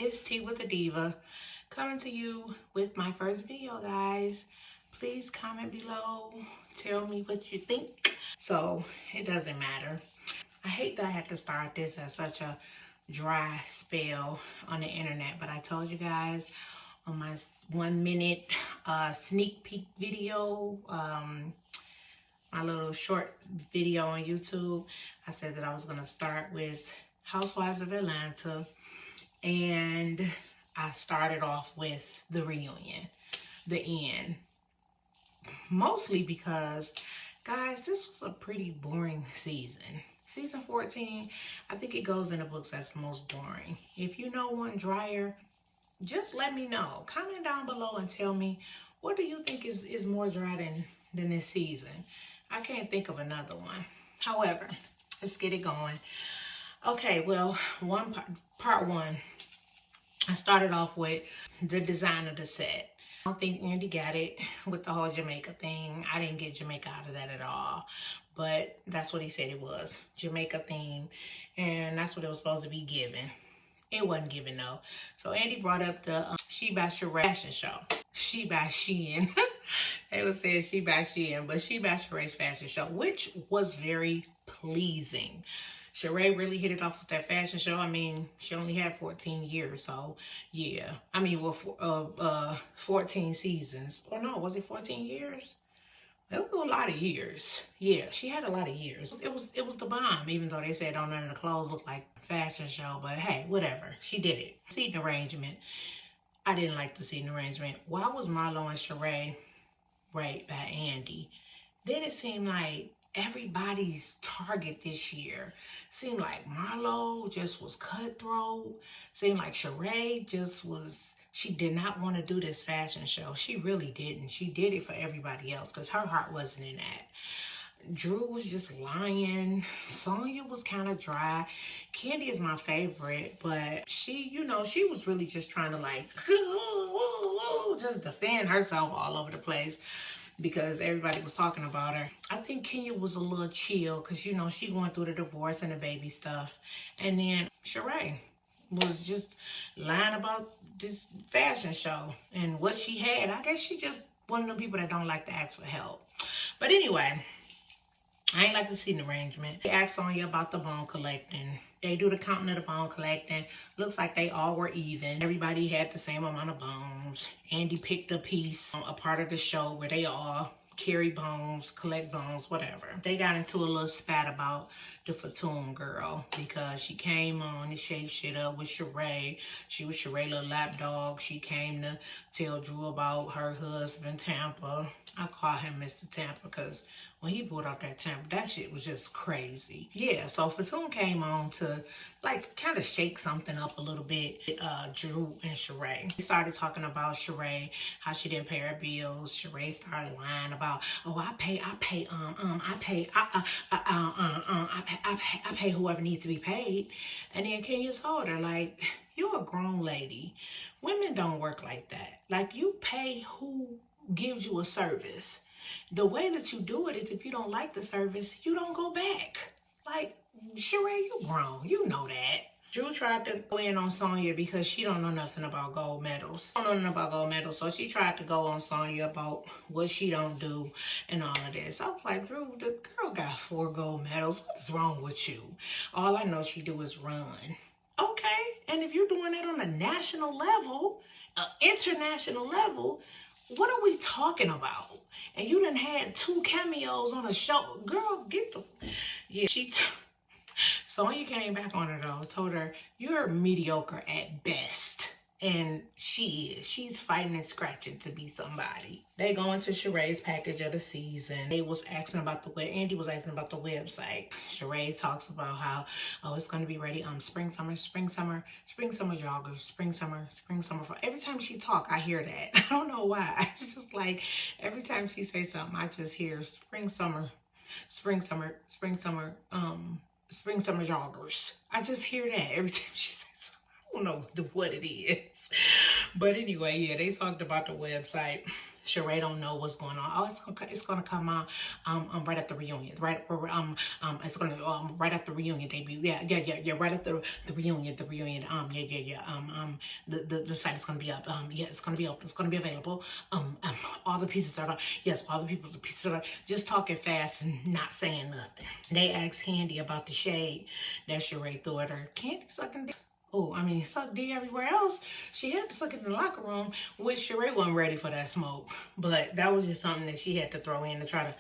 It's Tea with a Diva, coming to you with my first video, guys. Please comment below, tell me what you think. So, it doesn't matter. I hate that I had to start this at such a dry spell on the internet, but I told you guys on my 1 minute sneak peek video, my little short video on YouTube, I said that I was going to start with Housewives of Atlanta. And I started off with the reunion, the end. Mostly because, guys, this was a pretty boring season. Season 14, I think it goes in the books as the most boring. If you know one drier, just let me know. Comment down below and tell me, what do you think is more dry than this season? I can't think of another one. However, let's get it going. Okay, well, part one, I started off with the design of the set. I don't think Andy got it with the whole Jamaica thing. I didn't get Jamaica out of that at all. But that's what he said it was, Jamaica theme. And that's what it was supposed to be given. It wasn't given though. So Andy brought up the She by Sheree fashion show. She by Shein. They was saying She by Shein, but She by Sheree's fashion show, which was very pleasing. Sheree really hit it off with that fashion show. I mean, she only had 14 years, so yeah. I mean, well, 14 seasons. Or no, was it 14 years? It was a lot of years. Yeah, she had a lot of years. It was the bomb, even though they said none of the clothes look like fashion show. But hey, whatever. She did it. Seating arrangement. I didn't like the seating arrangement. Why was Marlo and Sheree right by Andy? Then it seemed like everybody's target this year. Seemed like Marlo just was cutthroat. Seemed like Sheree just was, she did not want to do this fashion show. She really didn't. She did it for everybody else because her heart wasn't in that. Drew was just lying. Sonya was kind of dry. Candy is my favorite, but she, you know, she was really just trying to like, just defend herself all over the place, because everybody was talking about her. I think Kenya was a little chill because, you know, she going through the divorce and the baby stuff. And then Sheree was just lying about this fashion show and what she had. I guess she just one of the people that don't like to ask for help. But anyway, I ain't like to see an arrangement. They asked Sonya about the bone collecting. They do the counting of the bone collecting. Looks like they all were even. Everybody had the same amount of bones. Andy picked a piece, a part of the show where they all carry bones, collect bones, whatever. They got into a little spat about the Fatum girl because she came on to shake shit up with Sheree. She was Sheree's little lapdog. She came to tell Drew about her husband, Tampa. I call him Mr. Tampa because when he brought up that Tampa, that shit was just crazy. Yeah, so Fatum came on to like kind of shake something up a little bit. Drew and Sheree. They started talking about Sheree, how she didn't pay her bills. Sheree started lying about, oh, I pay whoever needs to be paid. And then Kenya told her, like, you're a grown lady. Women don't work like that. Like, you pay who gives you a service. The way that you do it is if you don't like the service, you don't go back. Like, Sheree, you grown. You know that. Drew tried to go in on Sonya because she don't know nothing about gold medals. Don't know nothing about gold medals, so she tried to go on Sonya about what she don't do and all of this. I was like, Drew, the girl got 4 gold medals. What's wrong with you? All I know she do is run. Okay, and if you're doing it on a national level, international level, what are we talking about? And you done had 2 cameos on a show. Girl, get the... Yeah, Sonya came back on her though, told her, you're mediocre at best. And she is. She's fighting and scratching to be somebody. They go into Sheree's package of the season. They was asking about Andy was asking about the website. Sheree talks about how, oh, it's going to be ready spring, summer joggers, spring, summer. Every time she talk, I hear that. I don't know why. It's just like every time she says something, I just hear spring, summer joggers. I just hear that every time she says something. I don't know what it is. But anyway, yeah, they talked about the website. Sheree don't know what's going on. Oh, it's gonna come out right at the reunion. It's gonna right at the reunion debut. Yeah. Right at the reunion. The site is gonna be up. Yeah, it's gonna be open. It's gonna be available. All the pieces are up. Yes, all the pieces are up. Just talking fast and not saying nothing. They asked Candy about the shade that Sheree threw at her. Candy sucking dick. Oh, I mean, suck D everywhere else. She had to suck it in the locker room, which Sheree wasn't ready for that smoke. But that was just something that she had to throw in to try to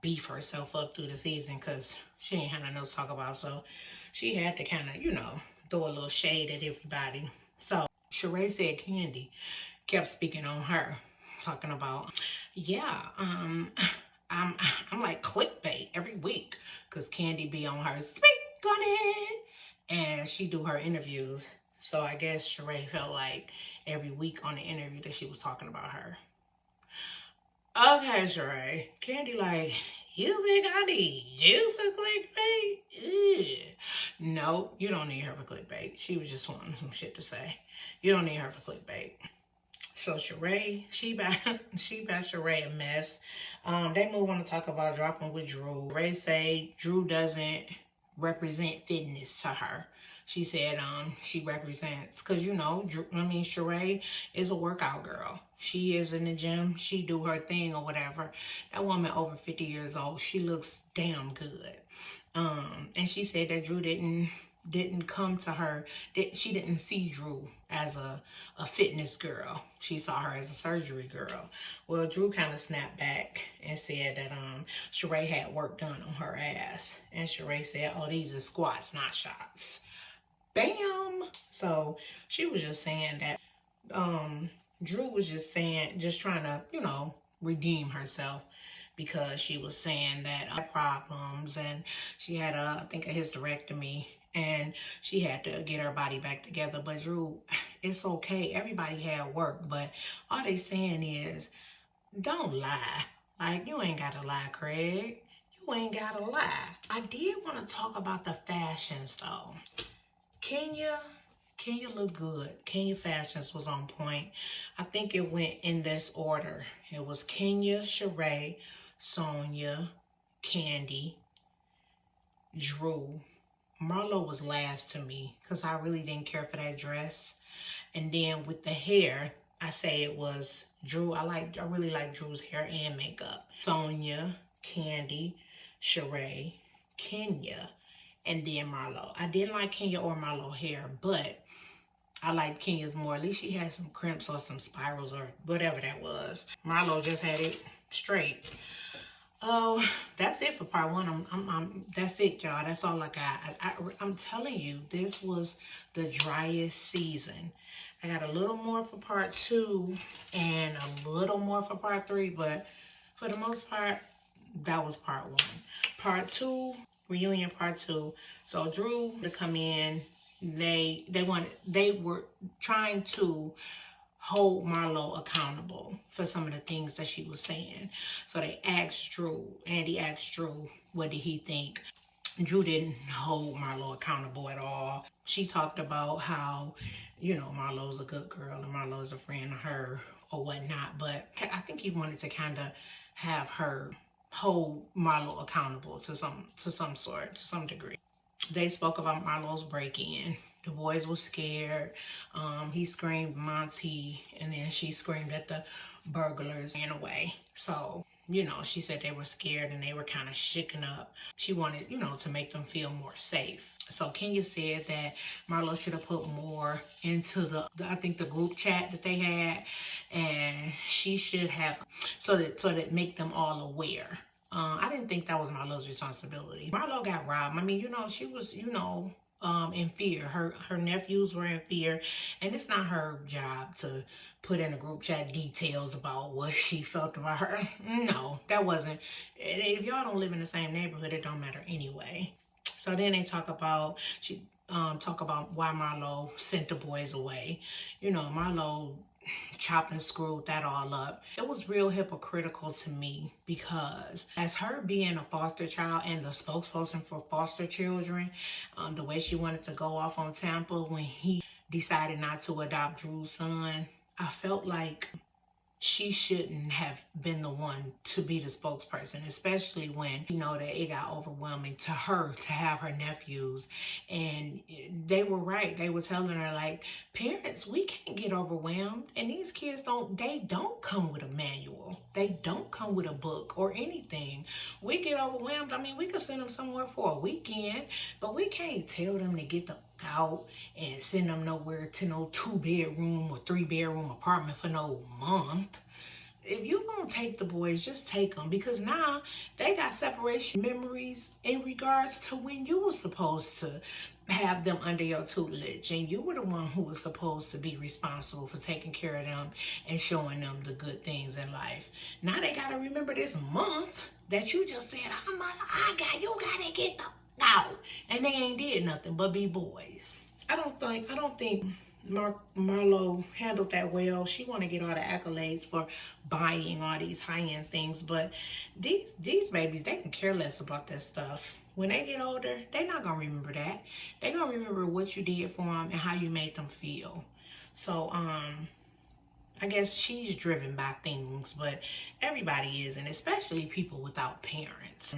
beef herself up through the season because she ain't had nothing else to talk about. So she had to kind of, throw a little shade at everybody. So Sheree said Candy kept speaking on her, talking about, yeah, I'm like clickbait every week because Candy be on her speak on it and she do her interviews. So I guess Sheree felt like every week on the interview that she was talking about her. Okay, Sheree. Candy like, you think I need you for clickbait? Ugh. No, you don't need her for clickbait. She was just wanting some shit to say. You don't need her for clickbait. So Sheree, she back Sheree a mess. They move on to talk about dropping with Drew. Sheree say Drew doesn't represent fitness to her. She said she represents, because Sheree is a workout girl. She is in the gym. She do her thing or whatever. That woman over 50 years old, she looks damn good. And she said that Drew didn't come to her, that she didn't see Drew as a fitness girl. She saw her as a surgery girl. Well, Drew kind of snapped back and said that Sheree had work done on her ass. And Sheree said, oh, these are squats, not shots. Bam! So she was just saying that Drew was just trying to, redeem herself, because she was saying that problems, and she had I think a hysterectomy, and she had to get her body back together. But Drew, it's okay. Everybody had work, but all they saying is, don't lie. Like, you ain't gotta lie, Craig. You ain't gotta lie. I did want to talk about the fashions though. Kenya looked good. Kenya fashions was on point. I think it went in this order. It was Kenya, Sheree, Sonia, Candy, Drew. Marlo was last to me because I really didn't care for that dress. And then with the hair, I say it was Drew. I really like Drew's hair and makeup. Sonia, Candy, Sheree, Kenya, and then Marlo. I didn't like Kenya or Marlo hair, but I liked Kenya's more. At least she had some crimps or some spirals or whatever that was. Marlo just had it straight. Oh, that's it for part one. That's it, y'all. That's all I got. I'm telling you, this was the driest season. I got a little more for part two and a little more for part three, but for the most part, that was part one. Part two, reunion part two. So Drew to come in. They were trying to hold Marlo accountable for some of the things that she was saying. So they asked Drew, Andy asked Drew, what did he think? Drew didn't hold Marlo accountable at all. She talked about how, Marlo's a good girl and Marlo's a friend of her or whatnot. But I think he wanted to kind of have her hold Marlo accountable to some degree. They spoke about Marlo's break-in. The boys were scared. He screamed Monty, and then she screamed at the burglars and away. So, she said they were scared and they were kind of shaken up. She wanted, to make them feel more safe. So Kenya said that Marlo should have put more into the group chat that they had, and she should have, so that make them all aware. I didn't think that was Marlo's responsibility. Marlo got robbed. I mean, she was, in fear. Her nephews were in fear, and it's not her job to put in a group chat details about what she felt about her. No, that wasn't. If y'all don't live in the same neighborhood, it don't matter anyway. So then they talk about why Marlo sent the boys away. Marlo chopped and screwed that all up. It was real hypocritical to me, because as her being a foster child and the spokesperson for foster children, the way she wanted to go off on Tampa when he decided not to adopt Drew's son, I felt like she shouldn't have been the one to be the spokesperson, especially when you know that it got overwhelming to her to have her nephews. And they were right. They were telling her, like, parents, we can't get overwhelmed. And these kids they don't come with a manual. They don't come with a book or anything. We get overwhelmed. I mean, we could send them somewhere for a weekend, but we can't tell them to get the out and send them nowhere to no 2-bedroom or 3-bedroom apartment for no month. If you gonna take the boys, just take them, because now they got separation memories in regards to when you were supposed to have them under your tutelage and you were the one who was supposed to be responsible for taking care of them and showing them the good things in life. Now they gotta remember this month that you just said, you gotta get the out, and they ain't did nothing but be boys. I don't think Marlo handled that well. She want to get all the accolades for buying all these high-end things, but these babies, they can care less about that stuff. When they get older, they're not gonna remember that. They're gonna remember what you did for them and how you made them feel. So I guess she's driven by things, but everybody is, and especially people without parents.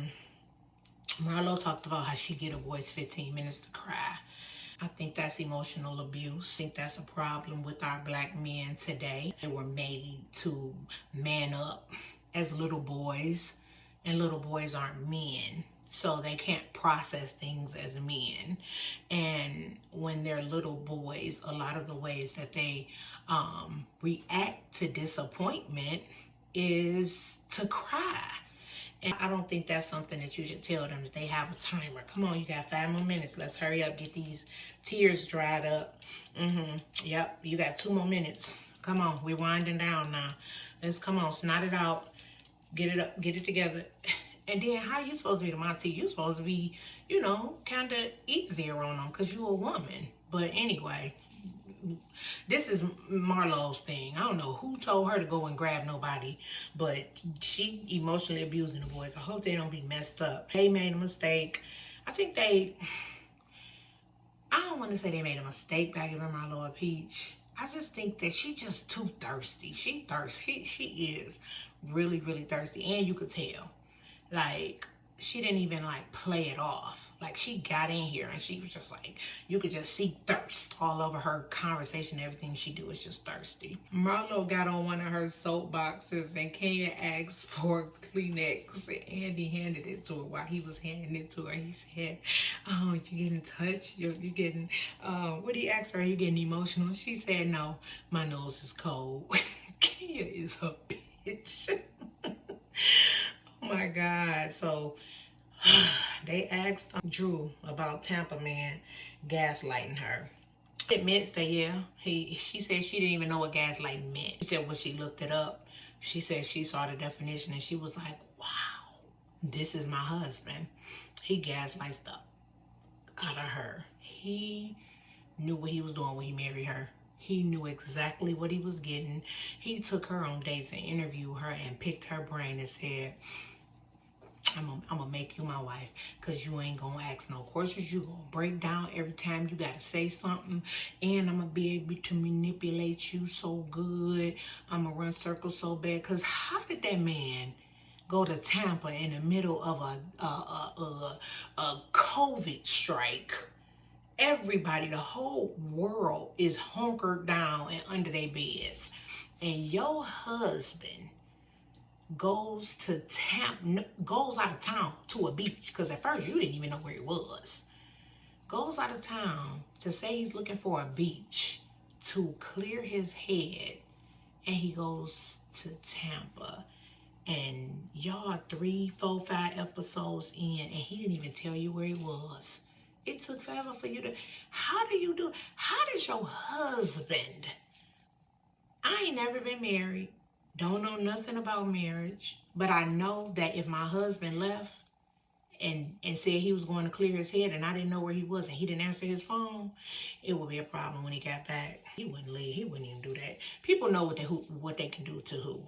Marlo talked about how she get her boys 15 minutes to cry. I think that's emotional abuse. I think that's a problem with our black men today. They were made to man up as little boys, and little boys aren't men. So they can't process things as men. And when they're little boys, a lot of the ways that they react to disappointment is to cry. And I don't think that's something that you should tell them, that they have a timer. Come on, you got 5 more minutes. Let's hurry up, get these tears dried up. Yep, you got 2 more minutes. Come on, we're winding down now. Let's, come on, snot it out. Get it up, get it together. And then how you supposed to be the Monty? You supposed to be, you know, kind of easier on them because you're a woman. But anyway, this is Marlo's thing. I don't know who told her to go and grab nobody, but she emotionally abusing the boys. I hope they don't be messed up. They made a mistake. I don't want to say they made a mistake by giving Marlo a peach. I just think that she just too thirsty. She is really, really thirsty. And you could tell. Like, she didn't even like play it off. Like, she got in here and she was just like, you could just see thirst all over her conversation. Everything she do is just thirsty. Marlo got on one of her soapboxes and Kenya asked for Kleenex, and Andy handed it to her. While he was handing it to her, he said, oh, you getting touched? You're getting, what did he ask her? Are you getting emotional? She said, no, my nose is cold. Kenya is a bitch. Oh my God. So they asked Drew about Tampa man gaslighting her. She admits that, yeah, she said she didn't even know what gaslighting meant. She said when she looked it up, she said she saw the definition and she was like, wow, this is my husband. He gaslights the out of her. He knew what he was doing when he married her. He knew exactly what he was getting. He took her on dates and interviewed her and picked her brain and said, I'm gonna make you my wife, because you ain't gonna ask no questions. You gonna break down every time you gotta say something, and I'm gonna be able to manipulate you so good. I'm gonna run circles so bad. Because how did that man go to Tampa in the middle of a COVID strike? Everybody, the whole world is hunkered down and under their beds, and your husband goes out of town to a beach, because at first you didn't even know where he was. Goes out of town to say he's looking for a beach to clear his head, and he goes to Tampa, and y'all 3, 4, 5 episodes in, and he didn't even tell you where he was. It took forever for you to, how does your husband, I ain't never been married, don't know nothing about marriage, but I know that if my husband left and said he was going to clear his head and I didn't know where he was and he didn't answer his phone, it would be a problem when he got back. He wouldn't leave. He wouldn't even do that. People know what they can do to who.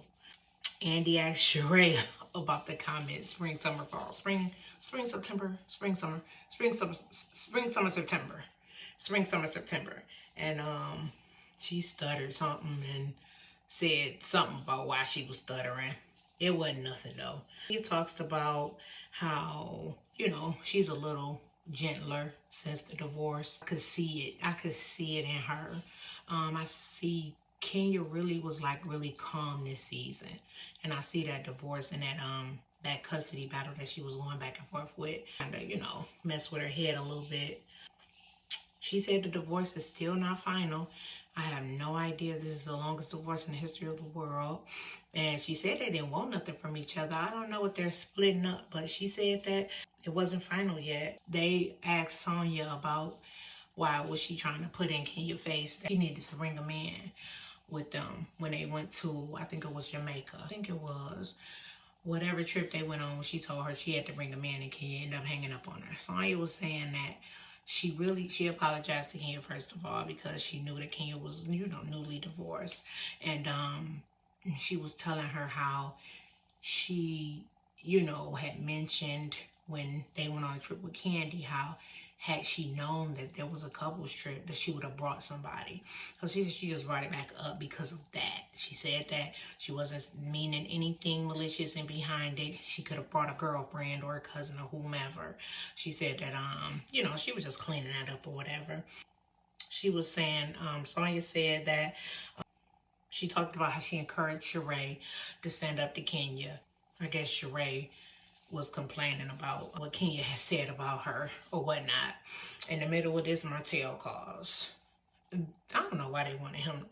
Andy asked RHOA about the comments: spring, summer, fall, spring, September, spring, summer, September. And she stuttered something, and said something about why she was stuttering. It wasn't nothing though. He talks about how, you know, she's a little gentler since the divorce. I could see it. I could see it in her. I see Kenya really was like really calm this season. And I see that divorce and that custody battle that she was going back and forth with kind of, you know, mess with her head a little bit. She said the divorce is still not final. I have no idea. This is the longest divorce in the history of the world. And she said they didn't want nothing from each other. I don't know what they're splitting up, but she said that it wasn't final yet. They asked Sonya about why was she trying to put in Kenya's face that she needed to bring him in with them when they went to, I think it was Jamaica. I think it was. Whatever trip they went on, she told her she had to bring him in, and Kenya ended up hanging up on her. Sonya was saying that she apologized to Kenya first of all because she knew that Kenya was, you know, newly divorced. And she was telling her how she, you know, had mentioned when they went on a trip with Candy, how had she known that there was a couples trip that she would have brought somebody. So she said she just brought it back up because of that. She said that she wasn't meaning anything malicious and behind it. She could have brought a girlfriend or a cousin or whomever. She said that, you know, she was just cleaning that up or whatever. She was saying, Sonya said that she talked about how she encouraged Sheree to stand up to Kenya. I guess Sheree was complaining about what Kenya had said about her or whatnot. In the middle of this, Martell calls. I don't know why they wanted him.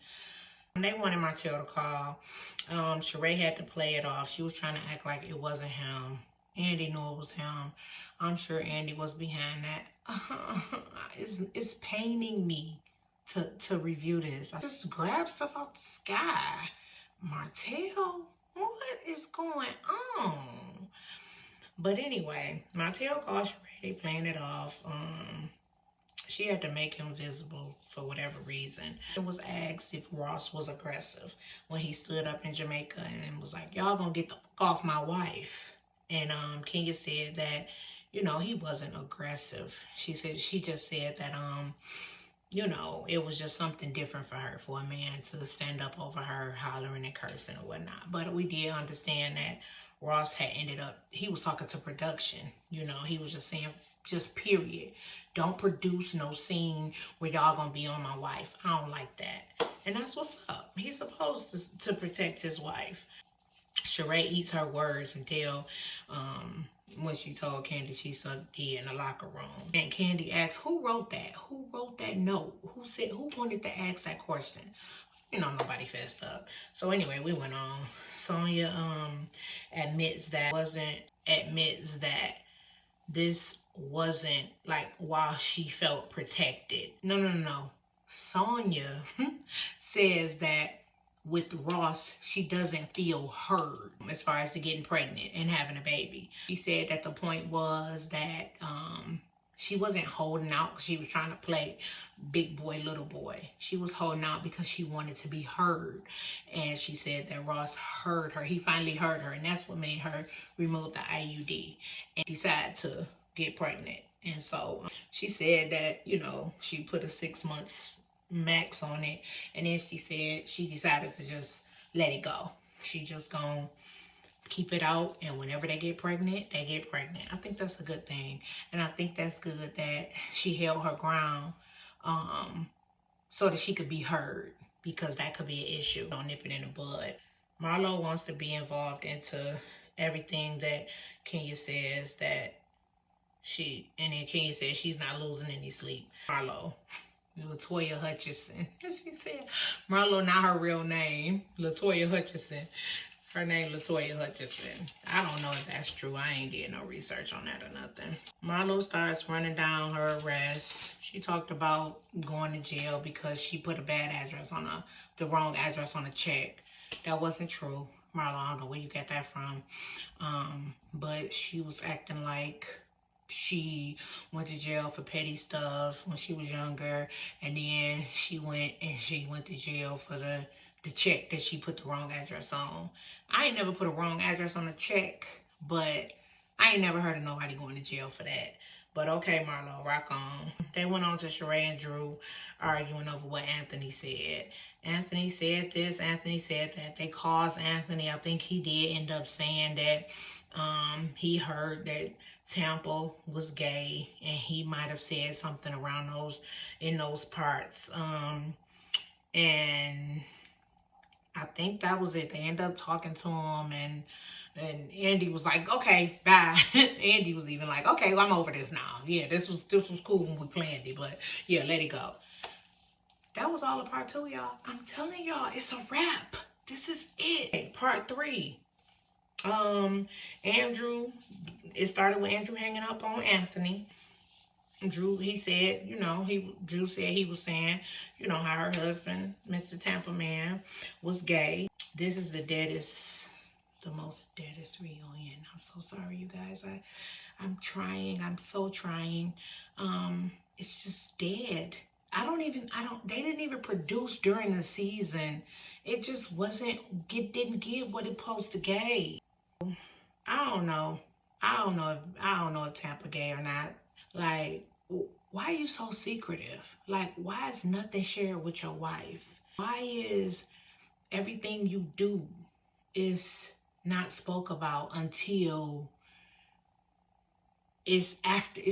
They wanted Martell to call. Sheree had to play it off. She was trying to act like it wasn't him. Andy knew it was him. I'm sure Andy was behind that. It's paining me to review this. I just grabbed stuff off the sky. Martell? What is going on? But anyway, Martell called Sheree, they playing it off. She had to make him visible for whatever reason. It was asked if Ross was aggressive when he stood up in Jamaica and was like, y'all gonna get the fuck off my wife. And Kenya said that, you know, he wasn't aggressive. She just said that you know, it was just something different for her, for a man to stand up over her, hollering and cursing or whatnot. But we did understand that Ross had ended up, he was talking to production. You know, he was just saying, just period. Don't produce no scene where y'all gonna be on my wife. I don't like that. And that's what's up. He's supposed to protect his wife. Sheree eats her words until when she told Candy she sucked D in the locker room. And Candy asked, who wrote that? Who wrote that note? Who wanted to ask that question? You know, nobody fessed up. So anyway, we went on. Sonya admits that this wasn't like while she felt protected. No. Sonya says that with Ross, she doesn't feel heard as far as to getting pregnant and having a baby. She said that the point was that she wasn't holding out because she was trying to play big boy, little boy. She was holding out because she wanted to be heard. And she said that Ross heard her. He finally heard her, and that's what made her remove the IUD and decide to get pregnant. And so she said that, you know, she put a 6 months max on it, and then she said she decided to just let it go. She just gonna keep it out, and whenever they get pregnant, they get pregnant. I think that's a good thing, and I think that's good that she held her ground so that she could be heard, because that could be an issue. Don't nip it in the bud. Marlo wants to be involved into everything that Kenya says that and then Kenya says she's not losing any sleep. Marlo, Latoya Hutchison. She said Marlo, not her real name. Latoya Hutchison. Her name Latoya Hutchison. I don't know if that's true. I ain't did no research on that or nothing. Marlo starts running down her arrest. She talked about going to jail because she put a bad address on the wrong address on a check. That wasn't true. Marlo, I don't know where you got that from. But she was acting like she went to jail for petty stuff when she was younger, and then she went to jail for the check that she put the wrong address on. I ain't never put a wrong address on a check, but I ain't never heard of nobody going to jail for that. But okay, Marlo, rock on. They went on to Sheree and Drew arguing over what Anthony said. Anthony said this, Anthony said that. They caused Anthony, I think he did end up saying that he heard that Tampa was gay, and he might have said something around in those parts. And I think that was it. They ended up talking to him, and Andy was like, okay, bye. Andy was even like, okay, well, I'm over this now. Yeah, this was cool when we planned it, but yeah, let it go. That was all of part 2, y'all. I'm telling y'all, it's a wrap. This is it. Okay, part 3. Andrew, it started with Andrew hanging up on Anthony. Drew, he said, Drew said he was saying, how her husband, Mr. Tampa Man, was gay. This is the most deadest reunion. I'm so sorry, you guys. I'm trying. I'm so trying. It's just dead. They didn't even produce during the season. It just didn't give what it supposed to give. I don't know. I don't know if Tampa gay or not. Like, why are you so secretive? Like, why is nothing shared with your wife? Why is everything you do is not spoke about until it's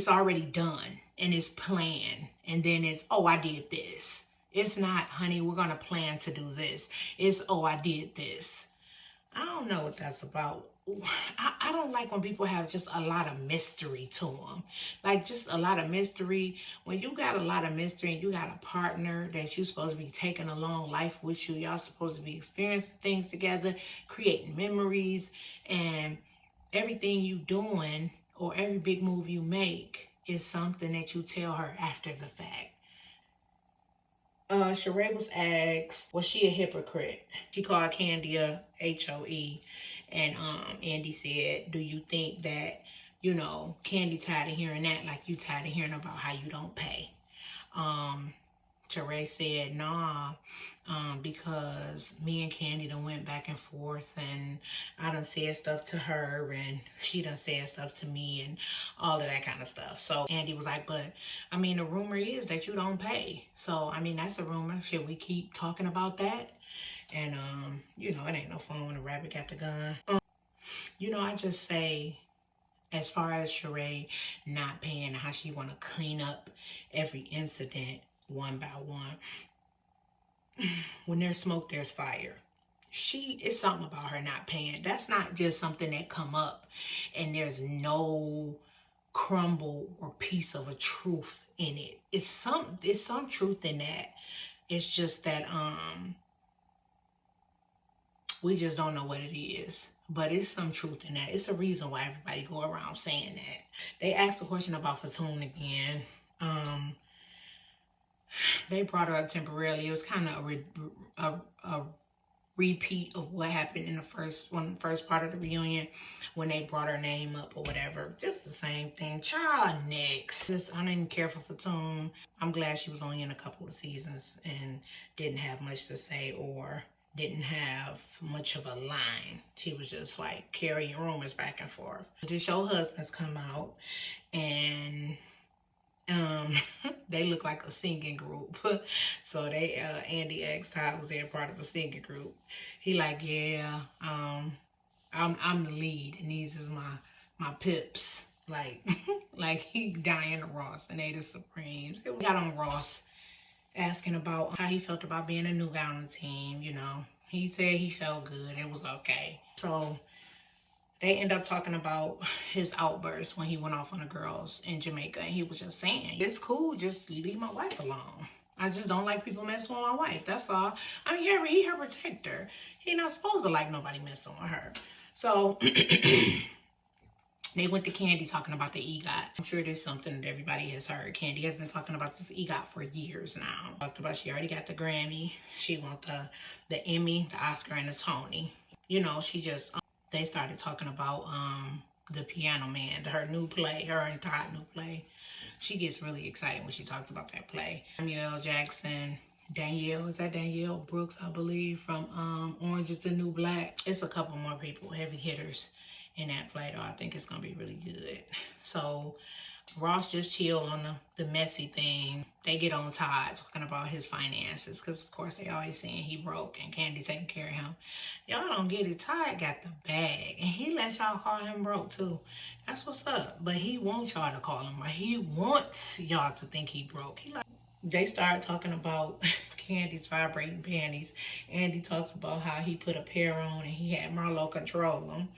already done and it's planned, and then it's, oh, I did this. It's not, honey, we're gonna plan to do this. It's, oh, I did this. I don't know what that's about. I don't like when people have just a lot of mystery to them. Like, just a lot of mystery. When you got a lot of mystery and you got a partner that you're supposed to be taking along life with you, y'all supposed to be experiencing things together, creating memories, and everything you doing or every big move you make is something that you tell her after the fact. Sheree was asked, was she a hypocrite? She called Candy a HOE. And Andy said, do you think that, Candy tired of hearing that, like you tired of hearing about how you don't pay? Sheree said, nah, because me and Candy done went back and forth, and I done said stuff to her, and she done said stuff to me, and all of that kind of stuff. So Andy was like, but, the rumor is that you don't pay. So, that's a rumor. Should we keep talking about that? And, it ain't no fun when the rabbit got the gun. I just say, as far as Sheree not paying, how she want to clean up every incident one by one. When there's smoke, there's fire. It's something about her not paying. That's not just something that come up and there's no crumble or piece of a truth in it. It's some truth in that. It's just that we just don't know what it is. But it's some truth in that. It's a reason why everybody go around saying that. They asked a question about Fatoon again. They brought her up temporarily. It was kind of a repeat of what happened in the first part of the reunion when they brought her name up or whatever. Just the same thing. Child, next. I don't even care for Fatoon. I'm glad she was only in a couple of seasons and didn't have much to say or didn't have much of a line. She was just like carrying rumors back and forth. The show husbands come out and they look like a singing group. So they Andy asked how was they a part of a singing group. He like, yeah, I'm the lead and these is my pips. Like like he Diana Ross and they the Supremes. We got on Ross asking about how he felt about being a new guy on the team, He said he felt good. It was okay. So they end up talking about his outburst when he went off on the girls in Jamaica. And he was just saying, it's cool, just leave my wife alone. I just don't like people messing with my wife. That's all. He her protector. He not supposed to like nobody messing with her. So they went to Candy talking about the EGOT. I'm sure there's something that everybody has heard. Candy has been talking about this EGOT for years now. Talked about she already got the Grammy. She want the Emmy, the Oscar, and the Tony. She just... They started talking about the Piano Man, her new play, her and Todd new play. She gets really excited when she talks about that play. Samuel Jackson, Danielle Brooks, I believe, from Orange is the New Black. It's a couple more people, heavy hitters in that play though. I think it's gonna be really good. So Ross just chill on the messy thing. They get on Todd talking about his finances because, of course, they always saying he broke and Candy taking care of him. Y'all don't get it. Todd got the bag and he lets y'all call him broke too. That's what's up. But he wants y'all to call him broke. He wants y'all to think he broke. He like, they start talking about Candy's vibrating panties. Andy talks about how he put a pair on and he had Marlo control them.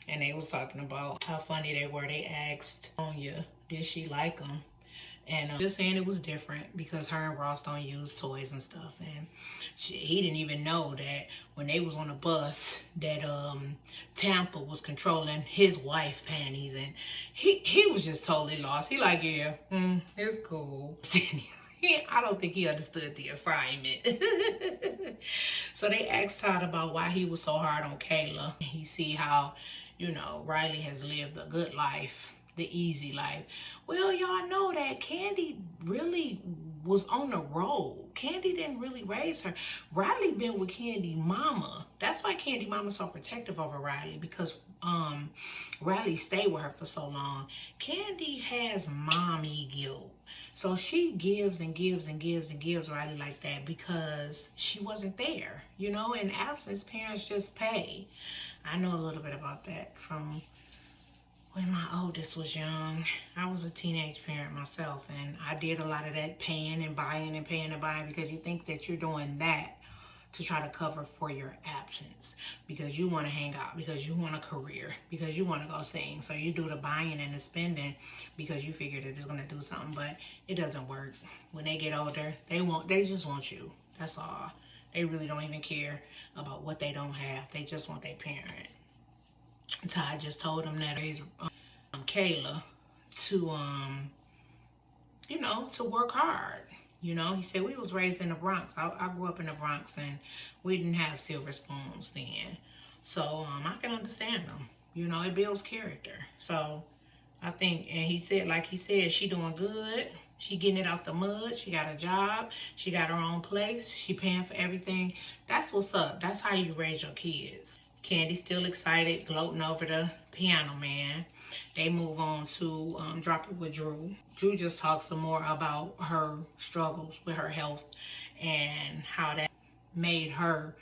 And they was talking about how funny they were. They asked Tonya, did she like them? And just saying it was different because her and Ross don't use toys and stuff. And he didn't even know that when they was on the bus that Tampa was controlling his wife panties. And he was just totally lost. He like, yeah, it's cool. I don't think he understood the assignment. So they asked Todd about why he was so hard on Kayla. He see how, you know, Riley has lived a good life, the easy life. Well, y'all know that Candy really was on the road. Candy didn't really raise her. Riley been with Candy mama. That's why Candy mama's so protective over Riley, because Riley stayed with her for so long. Candy has mommy guilt. So she gives and gives and gives and gives Riley like that because she wasn't there. You know, in absence, parents just pay. I know a little bit about that from when my oldest was young. I was a teenage parent myself, and I did a lot of that paying and buying and paying and buying because you think that you're doing that to try to cover for your absence because you want to hang out, because you want a career, because you want to go sing. So you do the buying and the spending because you figure that it's going to do something, but it doesn't work. When they get older, they just want you. That's all. They really don't even care about what they don't have. They just want their parent. Todd just told him that he's Kayla to you know, to work hard. You know, he said we was raised in the Bronx. I grew up in the Bronx and we didn't have silver spoons then. So I can understand them. You know, it builds character. So I think, and he said, like he said, she doing good. She getting it out the mud. She got a job. She got her own place. She paying for everything. That's what's up. That's how you raise your kids. Candy's still excited, gloating over the piano man. They move on to Drop It with Drew. Drew just talks some more about her struggles with her health and how that made her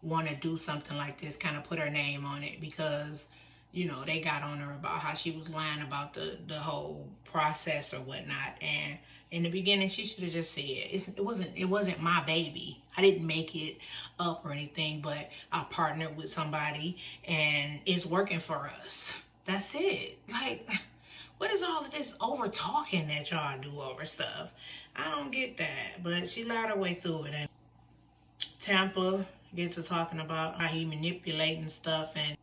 want to do something like this, kind of put her name on it because, you know, they got on her about how she was lying about the whole process or whatnot. And in the beginning, she should have just said, it wasn't my baby. I didn't make it up or anything, but I partnered with somebody and it's working for us. That's it. Like, what is all of this over talking that y'all do over stuff? I don't get that. But she lied her way through it. And Tampa gets to talking about how he manipulating stuff, and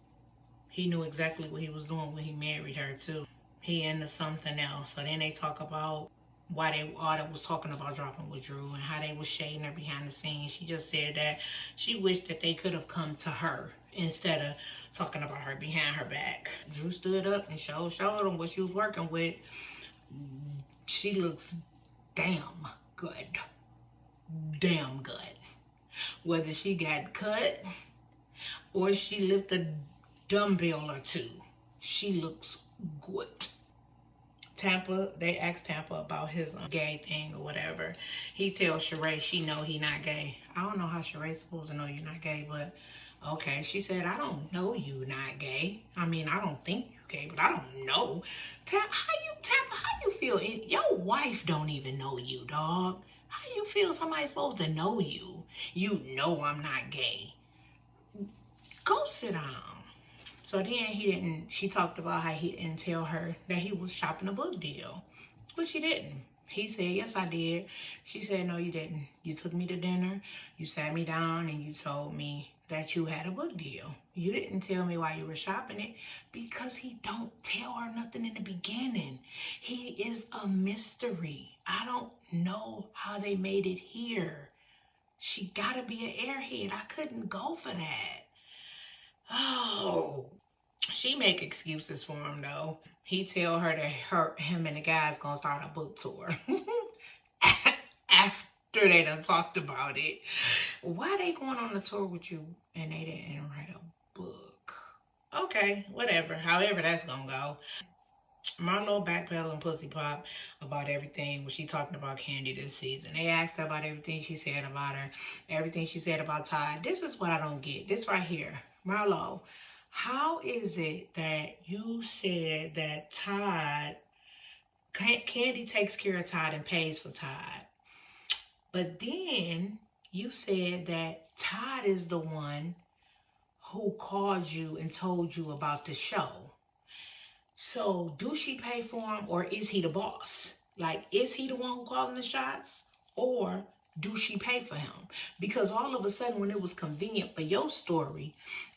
he knew exactly what he was doing when he married her too. He into something else. So then they talk about why they all that was talking about dropping with Drew and how they was shading her behind the scenes. She just said that she wished that they could have come to her instead of talking about her behind her back. Drew stood up and showed them what she was working with. She looks damn good. Damn good. Whether she got cut or she lifted a dumbbell or two, she looks good. Tampa, they asked Tampa about his gay thing or whatever. He tells Sheree she know he not gay. I don't know how Sheree's supposed to know you're not gay, but okay. She said, I don't know you not gay. I mean, I don't think you gay, but I don't know. Tampa, how you feel? Your wife don't even know you, dog. How you feel somebody's supposed to know you? You know I'm not gay. Go sit down. So then she talked about how he didn't tell her that he was shopping a book deal, which he didn't. He said, yes, I did. She said, no, you didn't. You took me to dinner, you sat me down, and you told me that you had a book deal. You didn't tell me why you were shopping it because he don't tell her nothing in the beginning. He is a mystery. I don't know how they made it here. She gotta be an airhead. I couldn't go for that. Oh, she make excuses for him though. He tell her that him and the guys gonna start a book tour after they done talked about it. Why they going on the tour with you and they didn't write a book? Okay, whatever. However that's gonna go. Marlo backpedaling pussy pop about everything when she talking about Candy this season. They asked her about everything she said about her, everything she said about Todd. This is what I don't get. This right here. Marlo, how is it that you said that Todd, Candy takes care of Todd and pays for Todd, but then you said that Todd is the one who called you and told you about the show? So, do she pay for him, or is he the boss? Like, is he the one who calling the shots, or do she pay for him? Because all of a sudden, when it was convenient for your story,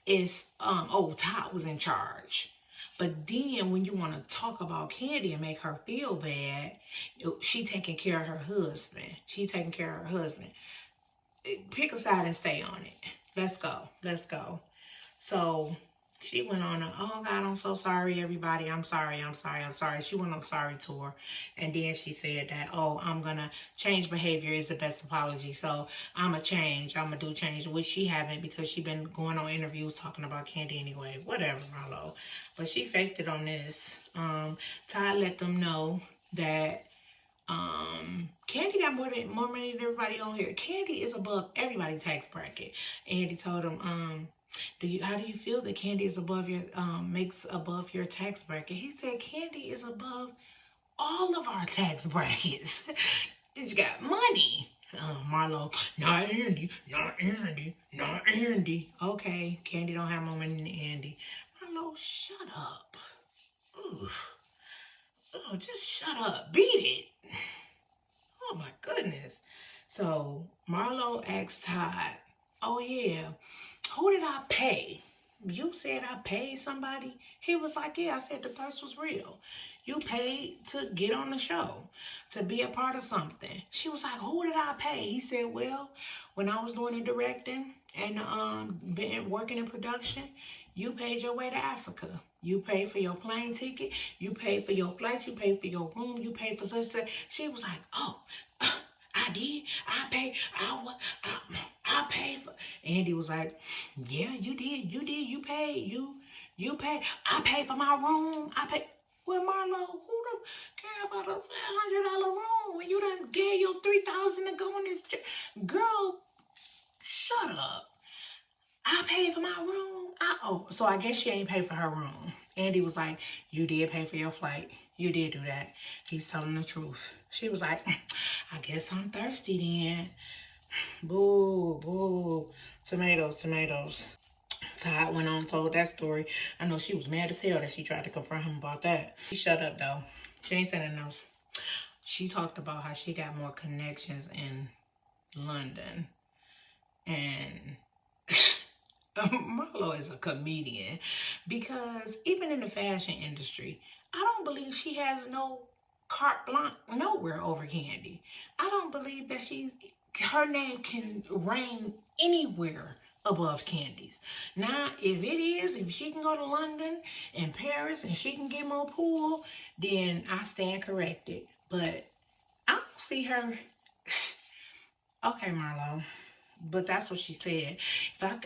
it's oh, Todd was in charge. But then when you want to talk about Candy and make her feel bad, she taking care of her husband. She taking care of her husband. Pick a side and stay on it. Let's go. Let's go. So she went on a, oh God, I'm so sorry, everybody. I'm sorry. She went on a sorry tour. And then she said that, oh, I'm going to change behavior is the best apology. So I'm going to change. I'm going to do change, which she haven't, because she been going on interviews talking about Candy anyway. Whatever, Marlo. But she faked it on this. Todd let them know that Candy got more money than everybody on here. Candy is above everybody's tax bracket. And he told him, how do you feel that Candy is above your makes above your tax bracket? He said Candy is above all of our tax brackets. She got money. Marlo, not Andy, not Andy, not Andy. Okay, Candy don't have more money than Andy. Marlo, shut up. Ooh. Oh, just shut up. Beat it. Oh my goodness. So Marlo asked Todd, oh yeah, who did I pay? You said I paid somebody? He was like, yeah, I said the thirst was real. You paid to get on the show, to be a part of something. She was like, who did I pay? He said, well, when I was doing the directing and been working in production, you paid your way to Africa. You paid for your plane ticket. You paid for your flight. You paid for your room. You paid for such. She was like, oh, I did. I paid for. Andy was like, yeah, you did. You did. You paid. You paid. I paid for my room. I paid. Well, Marlo, who don't care about a $500 room when you done gave your $3,000 to go on this trip? Girl, shut up. I paid for my room. So I guess she ain't paid for her room. Andy was like, you did pay for your flight. You did do that. He's telling the truth. She was like, I guess I'm thirsty then. Boo, boo. Tomatoes, tomatoes. Todd went on and told that story. I know she was mad as hell that she tried to confront him about that. She shut up though. She ain't saying nothing else. She talked about how she got more connections in London. And Marlo is a comedian, because even in the fashion industry, I don't believe she has no carte blanche nowhere over Candy. I don't believe that her name can reign anywhere above Candy's. Now, if she can go to London and Paris and she can get more pool, then I stand corrected. But I don't see her. Okay, Marlo. But that's what she said.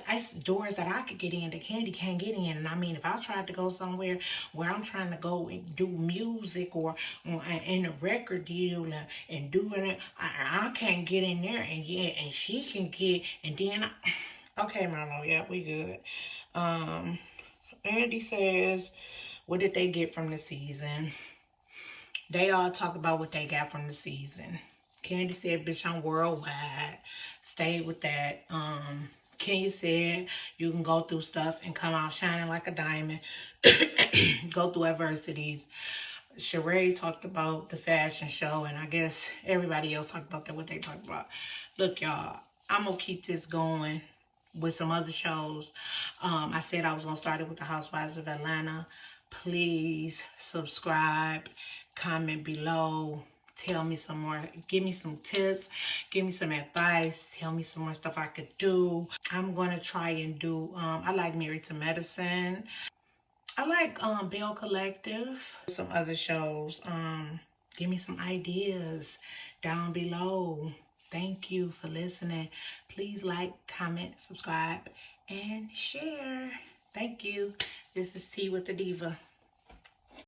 It's doors that I could get in that Candy can't get in. And I mean, if I tried to go somewhere where I'm trying to go and do music or in a record deal and doing it, I can't get in there. And yeah, and she can get, and then okay, Marlo, yeah, we good. Andy says, what did they get from the season? They all talk about what they got from the season. Candy said, bitch, I'm worldwide. Stayed with that. Kenya said, you can go through stuff and come out shining like a diamond. Go through adversities. Sheree talked about the fashion show, and I guess everybody else talked about what they talked about. Look, y'all, I'm going to keep this going with some other shows. I said I was going to start it with the Housewives of Atlanta. Please subscribe, comment below. Tell me some more. Give me some tips. Give me some advice. Tell me some more stuff I could do. I'm going to try and do, I like Married to Medicine. I like Bell Collective. Some other shows. Give me some ideas down below. Thank you for listening. Please like, comment, subscribe, and share. Thank you. This is Tea with the Diva.